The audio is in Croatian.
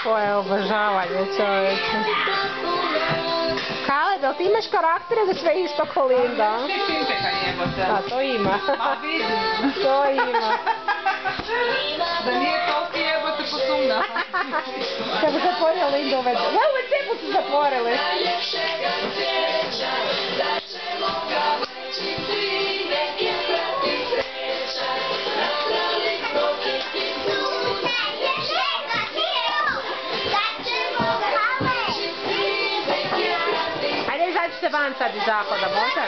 Koje obožavanje, čovječe. Kaleb, jel ti imaš karaktere da sve isto ko Linda? Da, to ima. A vidim. To ima. Da nije toliki jebote posumna. Kad bi zatvorio Linda ove... Ove cepu su zatvorili. Ajde, izađite van sad iz zahoda, može?